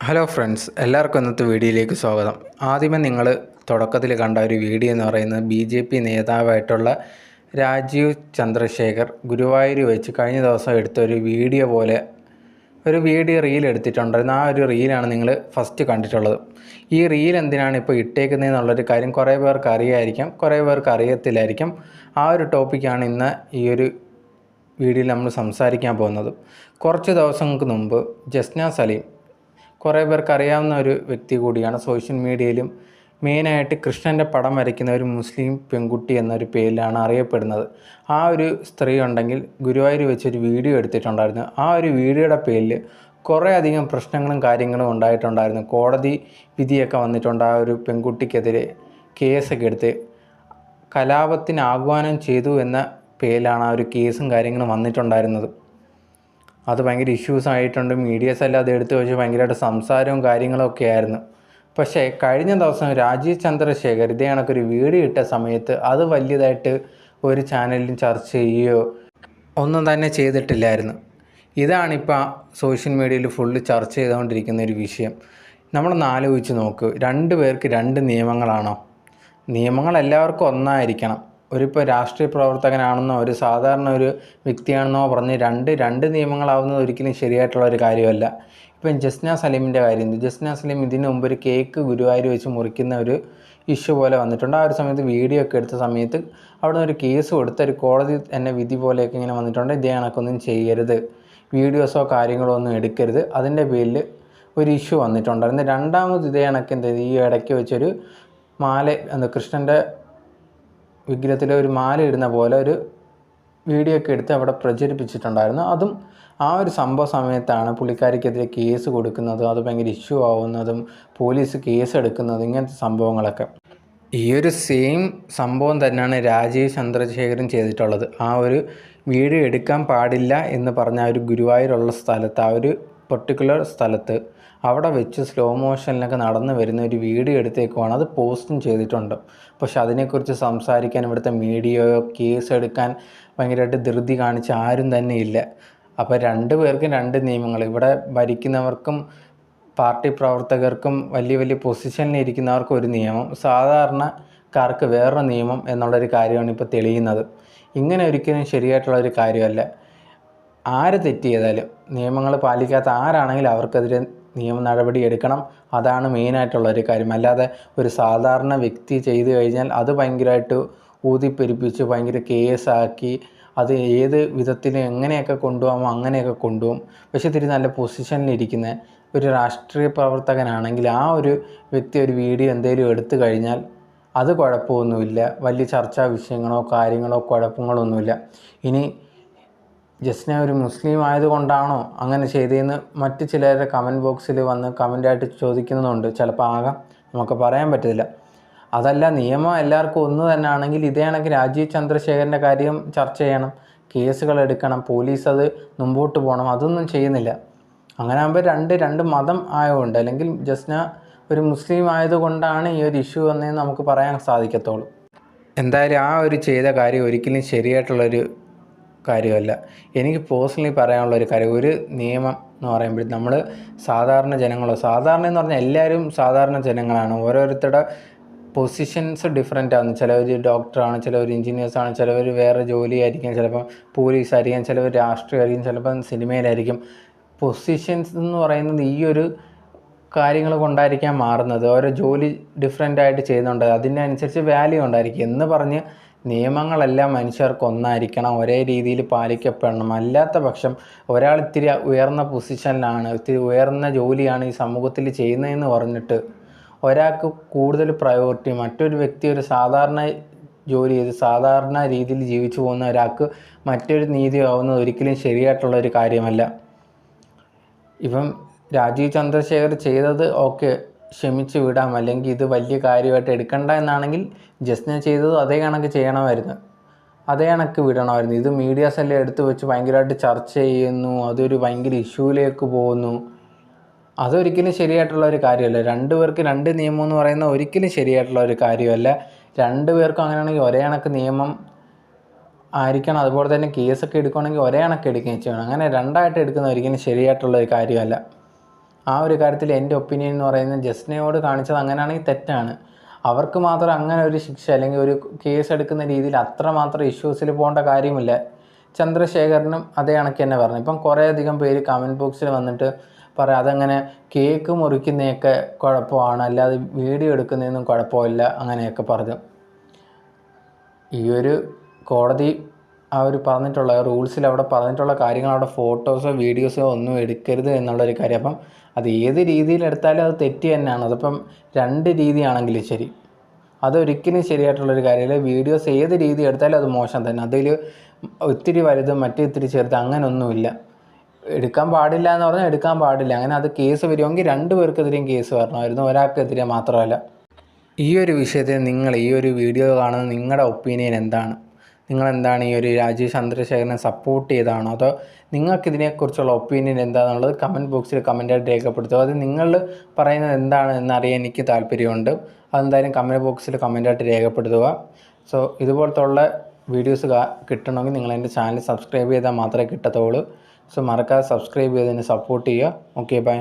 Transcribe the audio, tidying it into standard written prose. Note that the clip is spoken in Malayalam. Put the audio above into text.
ഹലോ ഫ്രണ്ട്സ്, എല്ലാവർക്കും ഇന്നത്തെ വീഡിയോയിലേക്ക് സ്വാഗതം. ആദ്യമേ നിങ്ങൾ തുടക്കത്തിൽ കണ്ട ഒരു വീഡിയോ എന്ന് പറയുന്നത് BJP നേതാവായിട്ടുള്ള രാജീവ് ചന്ദ്രശേഖർ ഗുരുവായൂർ വെച്ച് കഴിഞ്ഞ ദിവസം എടുത്ത ഒരു വീഡിയോ പോലെ ഒരു വീഡിയോ റീൽ എടുത്തിട്ടുണ്ടായിരുന്നു. ആ ഒരു റീലാണ് നിങ്ങൾ ഫസ്റ്റ് കണ്ടിട്ടുള്ളത്. ഈ റീൽ എന്തിനാണ് ഇപ്പോൾ ഇട്ടേക്കുന്നതെന്നുള്ളൊരു കാര്യം കുറേ പേർക്ക് അറിയായിരിക്കാം, കുറേ പേർക്ക് അറിയത്തില്ലായിരിക്കും. ആ ഒരു ടോപ്പിക്കാണ് ഇന്ന് ഈ ഒരു വീഡിയോയിൽ നമ്മൾ സംസാരിക്കാൻ പോകുന്നത്. കുറച്ച് ദിവസങ്ങൾക്ക് മുമ്പ് ജസ്ന സലീം, കുറേ പേർക്ക് അറിയാവുന്ന ഒരു വ്യക്തി കൂടിയാണ്, സോഷ്യൽ മീഡിയയിലും മെയിനായിട്ട് കൃഷ്ണൻ്റെ പടം വരയ്ക്കുന്ന ഒരു മുസ്ലിം പെൺകുട്ടി എന്നൊരു പേരിലാണ് അറിയപ്പെടുന്നത്. ആ ഒരു സ്ത്രീ ഉണ്ടെങ്കിൽ ഗുരുവായൂർ വെച്ചൊരു വീഡിയോ എടുത്തിട്ടുണ്ടായിരുന്നു. ആ ഒരു വീഡിയോയുടെ പേരിൽ കുറേ അധികം പ്രശ്നങ്ങളും കാര്യങ്ങളും ഉണ്ടായിട്ടുണ്ടായിരുന്നു. കോടതി വിധിയൊക്കെ വന്നിട്ടുണ്ട്. ആ ഒരു പെൺകുട്ടിക്കെതിരെ കേസൊക്കെ എടുത്ത് കലാപത്തിന് ആഹ്വാനം ചെയ്തു എന്ന പേരിലാണ് ആ ഒരു കേസും കാര്യങ്ങളും വന്നിട്ടുണ്ടായിരുന്നത്. അത് ഭയങ്കര ഇഷ്യൂസ് ആയിട്ടുണ്ട്. മീഡിയസ് എല്ലാം അത് എടുത്ത് വെച്ച് ഭയങ്കരമായിട്ട് സംസാരവും കാര്യങ്ങളൊക്കെ ആയിരുന്നു. പക്ഷേ കഴിഞ്ഞ ദിവസം രാജീവ് ചന്ദ്രശേഖർ ഇതേ കണക്കൊരു വീഡിയോ ഇട്ട സമയത്ത് അത് വലിയതായിട്ട് ഒരു ചാനലിലും ചർച്ച ചെയ്യുകയോ ഒന്നും തന്നെ ചെയ്തിട്ടില്ലായിരുന്നു. ഇതാണിപ്പോൾ സോഷ്യൽ മീഡിയയിൽ ഫുള്ള് ചർച്ച ചെയ്തുകൊണ്ടിരിക്കുന്ന ഒരു വിഷയം. നമ്മളൊന്ന് ആലോചിച്ച് നോക്ക്, രണ്ട് പേർക്ക് രണ്ട് നിയമങ്ങളാണോ? നിയമങ്ങൾ എല്ലാവർക്കും ഒന്നായിരിക്കണം. ഒരിപ്പോൾ രാഷ്ട്രീയ പ്രവർത്തകനാണെന്നോ ഒരു സാധാരണ ഒരു വ്യക്തിയാണെന്നോ പറഞ്ഞ് രണ്ട് നിയമങ്ങളാവുന്നത് ഒരിക്കലും ശരിയായിട്ടുള്ള ഒരു കാര്യമല്ല. ഇപ്പം ജസ്ന സലീമിൻ്റെ കാര്യം, ജസ്ന സലീം ഇതിന് മുമ്പ് ഒരു കേക്ക് ഗുരുവായൂർ വെച്ച് മുറിക്കുന്ന ഒരു ഇഷ്യൂ പോലെ വന്നിട്ടുണ്ട്. ആ ഒരു സമയത്ത് വീഡിയോ ഒക്കെ എടുത്ത സമയത്ത് അവിടെ നിന്ന് ഒരു കേസ് കൊടുത്ത ഒരു കോടതി തന്നെ വിധി പോലെയൊക്കെ ഇങ്ങനെ വന്നിട്ടുണ്ട്. ഇതേ കണക്കൊന്നും ചെയ്യരുത്, വീഡിയോസോ കാര്യങ്ങളോ ഒന്നും എടുക്കരുത്, അതിൻ്റെ പേരിൽ ഒരു ഇഷ്യൂ വന്നിട്ടുണ്ടായിരുന്നു. രണ്ടാമത് ഇതേ കണക്ക് ഈ ഇടയ്ക്ക് വെച്ചൊരു മാല, കൃഷ്ണൻ്റെ വിഗ്രഹത്തിൽ ഒരു മാല ഇടുന്ന പോലെ ഒരു വീഡിയോ ഒക്കെ എടുത്ത് അവിടെ പ്രചരിപ്പിച്ചിട്ടുണ്ടായിരുന്നു. അതും ആ ഒരു സംഭവ സമയത്താണ് പുള്ളിക്കാരിക്കെതിരെ കേസ് കൊടുക്കുന്നതും അത് ഭയങ്കര ഇഷ്യൂ ആവുന്നതും പോലീസ് കേസ് എടുക്കുന്നതും ഇങ്ങനത്തെ സംഭവങ്ങളൊക്കെ. ഈ ഒരു സെയിം സംഭവം തന്നെയാണ് രാജീവ് ചന്ദ്രശേഖരൻ ചെയ്തിട്ടുള്ളത്. ആ ഒരു വീഡിയോ എടുക്കാൻ പാടില്ല എന്ന് പറഞ്ഞ ആ ഒരു ഗുരുവായൂരുള്ള സ്ഥലത്ത്, ആ ഒരു പെർട്ടിക്കുലർ സ്ഥലത്ത് അവിടെ വെച്ച് സ്ലോ മോഷനിലൊക്കെ നടന്നു വരുന്ന ഒരു വീഡിയോ എടുത്തേക്കുവാണ്. അത് പോസ്റ്റും ചെയ്തിട്ടുണ്ട്. പക്ഷെ അതിനെക്കുറിച്ച് സംസാരിക്കാൻ ഇവിടുത്തെ മീഡിയയോ കേസ് എടുക്കാൻ ഭയങ്കരമായിട്ട് ധൃതി കാണിച്ച ആരും തന്നെ ഇല്ല. അപ്പോൾ രണ്ട് പേർക്കും രണ്ട് നിയമങ്ങൾ. ഇവിടെ ഭരിക്കുന്നവർക്കും പാർട്ടി പ്രവർത്തകർക്കും വലിയ വലിയ പൊസിഷനിൽ ഇരിക്കുന്നവർക്കും ഒരു നിയമം, സാധാരണക്കാർക്ക് വേറൊരു നിയമം എന്നുള്ളൊരു കാര്യമാണ് ഇപ്പോൾ തെളിയുന്നത്. ഇങ്ങനെ ഒരിക്കലും ശരിയായിട്ടുള്ളൊരു കാര്യമല്ല. ആര് തെറ്റ് ചെയ്താലും നിയമങ്ങൾ പാലിക്കാത്ത ആരാണെങ്കിലും അവർക്കെതിരെ നിയമ നടപടി എടുക്കണം. അതാണ് മെയിനായിട്ടുള്ളൊരു കാര്യം. അല്ലാതെ ഒരു സാധാരണ വ്യക്തി ചെയ്തു കഴിഞ്ഞാൽ അത് ഭയങ്കരമായിട്ട് ഊതിപ്പെരിപ്പിച്ച് ഭയങ്കര കേസാക്കി അത് ഏത് വിധത്തിൽ എങ്ങനെയൊക്കെ കൊണ്ടുപോകാമോ അങ്ങനെയൊക്കെ കൊണ്ടുപോകും. പക്ഷേ ഇത്തിരി നല്ല പൊസിഷനിലിരിക്കുന്ന ഒരു രാഷ്ട്രീയ പ്രവർത്തകനാണെങ്കിൽ ആ ഒരു വ്യക്തി ഒരു വീഡിയോ എന്തെങ്കിലും എടുത്തു കഴിഞ്ഞാൽ അത് കുഴപ്പമൊന്നുമില്ല, വലിയ ചർച്ചാ വിഷയങ്ങളോ കാര്യങ്ങളോ കുഴപ്പങ്ങളൊന്നുമില്ല. ഇനി ജസ്ന ഒരു മുസ്ലിം ആയതുകൊണ്ടാണോ അങ്ങനെ ചെയ്തതെന്ന് മറ്റ് ചിലരുടെ കമൻറ്റ് ബോക്സിൽ വന്ന് കമൻ്റായിട്ട് ചോദിക്കുന്നുണ്ട്. ചിലപ്പോൾ ആകാം, നമുക്ക് പറയാൻ പറ്റില്ല. അതല്ല, നിയമം എല്ലാവർക്കും ഒന്ന് തന്നെ ആണെങ്കിൽ ഇതേ കണക്ക് രാജീവ് ചന്ദ്രശേഖരൻ്റെ കാര്യം ചർച്ച ചെയ്യണം, കേസുകൾ എടുക്കണം, പോലീസ് അത് മുമ്പോട്ട് പോകണം. അതൊന്നും ചെയ്യുന്നില്ല. അങ്ങനെ ആകുമ്പോൾ രണ്ട് മതം ആയതുകൊണ്ട്, അല്ലെങ്കിൽ ജസ്ന ഒരു മുസ്ലിം ആയതുകൊണ്ടാണ് ഈ ഒരു ഇഷ്യൂ വന്നതെന്ന് നമുക്ക് പറയാൻ സാധിക്കത്തുള്ളൂ. എന്തായാലും ആ ഒരു ചെയ്ത കാര്യം ഒരിക്കലും ശരിയായിട്ടുള്ളൊരു കാര്യമല്ല. എനിക്ക് പേഴ്സണലി പറയാനുള്ളൊരു കാര്യം, ഒരു നിയമം എന്ന് പറയുമ്പോൾ നമ്മൾ സാധാരണ എന്ന് പറഞ്ഞാൽ എല്ലാവരും സാധാരണ ജനങ്ങളാണ്. ഓരോരുത്തരുടെ പൊസിഷൻസ് ഡിഫറെൻ്റ് ആണ്. ചിലവർ ഡോക്ടറാണ്, ചിലവർ എഞ്ചിനീയേഴ്സാണ്, ചിലവർ വേറെ ജോലിയായിരിക്കും, ചിലപ്പം പോലീസായിരിക്കും, ചിലവർ രാഷ്ട്രീയമായിരിക്കും, ചിലപ്പം സിനിമയിലായിരിക്കും. പൊസിഷൻസ് എന്ന് പറയുന്നത് ഈ ഒരു കാര്യങ്ങൾ കൊണ്ടായിരിക്കാം മാറുന്നത്. ഓരോ ജോലി ഡിഫറെൻ്റ് ആയിട്ട് ചെയ്യുന്നുണ്ട്, അതിൻ്റെ അനുസരിച്ച് വാല്യൂ ഉണ്ടായിരിക്കും. എന്ന് പറഞ്ഞ് നിയമങ്ങളെല്ലാം മനുഷ്യർക്ക് ഒന്നായിരിക്കണം, ഒരേ രീതിയിൽ പാലിക്കപ്പെടണം. അല്ലാത്ത പക്ഷം ഒരാൾ ഇത്തിരി ഉയർന്ന പൊസിഷനിലാണ്, ഇത്തിരി ഉയർന്ന ജോലിയാണ് ഈ സമൂഹത്തിൽ ചെയ്യുന്നതെന്ന് പറഞ്ഞിട്ട് ഒരാൾക്ക് കൂടുതൽ പ്രയോറിറ്റി, മറ്റൊരു വ്യക്തി ഒരു സാധാരണ ജോലി ചെയ്ത് സാധാരണ രീതിയിൽ ജീവിച്ചു പോകുന്ന ഒരാൾക്ക് മറ്റൊരു നീതി ആവുന്നത് ഒരിക്കലും ശരിയായിട്ടുള്ളൊരു കാര്യമല്ല. ഇപ്പം രാജീവ് ചന്ദ്രശേഖർ ചെയ്തത് ഓക്കെ, ക്ഷമിച്ച് വിടാം, അല്ലെങ്കിൽ ഇത് വലിയ കാര്യമായിട്ട് എടുക്കണ്ട എന്നാണെങ്കിൽ ജസ്ന ചെയ്തത് അതേ കണക്ക് ചെയ്യണമായിരുന്നു, അതേ കണക്ക് വിടണമായിരുന്നു. ഇത് മീഡിയാസ് എല്ലാം എടുത്തു വെച്ച് ഭയങ്കരമായിട്ട് ചർച്ച ചെയ്യുന്നു, അതൊരു ഭയങ്കര ഇഷ്യൂവിലേക്ക് പോകുന്നു. അതൊരിക്കലും ശരിയായിട്ടുള്ള ഒരു കാര്യമല്ല. രണ്ട് പേർക്ക് രണ്ട് നിയമം എന്ന് പറയുന്നത് ഒരിക്കലും ശരിയായിട്ടുള്ള ഒരു കാര്യമല്ല. രണ്ട് പേർക്കും അങ്ങനെയാണെങ്കിൽ ഒരേ കണക്ക് നിയമം ആയിരിക്കണം. അതുപോലെ തന്നെ കേസൊക്കെ എടുക്കുകയാണെങ്കിൽ ഒരേ കണക്ക് എടുക്കുകയും ചെയ്യണം. അങ്ങനെ രണ്ടായിട്ട് എടുക്കുന്ന ഒരിക്കലും ശരിയായിട്ടുള്ള ഒരു കാര്യമല്ല. ആ ഒരു കാര്യത്തിൽ എൻ്റെ ഒപ്പീനിയൻ എന്ന് പറയുന്നത് ജസ്നയോട് കാണിച്ചത് അങ്ങനെയാണെങ്കിൽ തെറ്റാണ്. അവർക്ക് മാത്രം അങ്ങനെ ഒരു ശിക്ഷ അല്ലെങ്കിൽ ഒരു കേസ് എടുക്കുന്ന രീതിയിൽ അത്രമാത്രം ഇഷ്യൂസിൽ പോകേണ്ട കാര്യമില്ല. ചന്ദ്രശേഖരനും അതേ കണക്ക് തന്നെ പറഞ്ഞു. ഇപ്പം കുറേയധികം പേര് കമൻറ്റ് ബോക്സിൽ വന്നിട്ട് പറയാം അതങ്ങനെ കേക്ക് മുറിക്കുന്നതൊക്കെ കുഴപ്പമാണ്, അല്ലാതെ വീഡിയോ എടുക്കുന്നതൊന്നും കുഴപ്പമില്ല അങ്ങനെയൊക്കെ പറഞ്ഞു. ഈ ഒരു കോടതി ആ ഒരു പറഞ്ഞിട്ടുള്ള റൂൾസിൽ അവിടെ പറഞ്ഞിട്ടുള്ള കാര്യങ്ങൾ അവിടെ ഫോട്ടോസോ വീഡിയോസോ ഒന്നും എടുക്കരുത് എന്നുള്ളൊരു കാര്യം. അപ്പം അത് ഏത് രീതിയിൽ എടുത്താലും അത് തെറ്റ് തന്നെയാണ്. അതിപ്പം 2 രീതിയാണെങ്കിലും ശരി, അതൊരിക്കലും ശരിയായിട്ടുള്ളൊരു കാര്യമില്ല. വീഡിയോസ് ഏത് രീതി എടുത്താലും അത് മോശം തന്നെ. അതിൽ ഒത്തിരി വലുതും ഇത്തിരി ചെറുത് അങ്ങനെയൊന്നുമില്ല. എടുക്കാൻ പാടില്ല എന്ന് പറഞ്ഞാൽ എടുക്കാൻ പാടില്ല. അങ്ങനെ അത് കേസ് വരുമെങ്കിൽ 2 പേർക്കെതിരെയും കേസ് വരണമായിരുന്നു, ഒരാൾക്കെതിരെ മാത്രമല്ല. ഈ ഒരു വിഷയത്തിൽ നിങ്ങൾ ഈ ഒരു വീഡിയോ കാണുന്ന നിങ്ങളുടെ ഒപ്പീനിയൻ എന്താണ്? നിങ്ങളെന്താണ് ഈ ഒരു രാജീവ് ചന്ദ്രശേഖരനെ സപ്പോർട്ട് ചെയ്താണോ, അതോ നിങ്ങൾക്കിതിനെക്കുറിച്ചുള്ള ഒപ്പീനിയൻ എന്താണെന്നുള്ളത് കമൻറ്റ് ബോക്സിൽ കമൻറ്റായിട്ട് രേഖപ്പെടുത്തുക. അത് നിങ്ങൾ പറയുന്നത് എന്താണ് എന്നറിയാൻ എനിക്ക് താല്പര്യമുണ്ട്. അതെന്തായാലും കമൻറ്റ് ബോക്സിൽ കമൻറ്റായിട്ട് രേഖപ്പെടുത്തുക. സോ ഇതുപോലത്തെ ഉള്ള വീഡിയോസ് കിട്ടണമെങ്കിൽ നിങ്ങൾ എൻ്റെ ചാനൽ സബ്സ്ക്രൈബ് ചെയ്താൽ മാത്രമേ കിട്ടത്തുള്ളൂ. സോ മറക്കാതെ സബ്സ്ക്രൈബ് ചെയ്തതിന് സപ്പോർട്ട് ചെയ്യുക. Okay, by.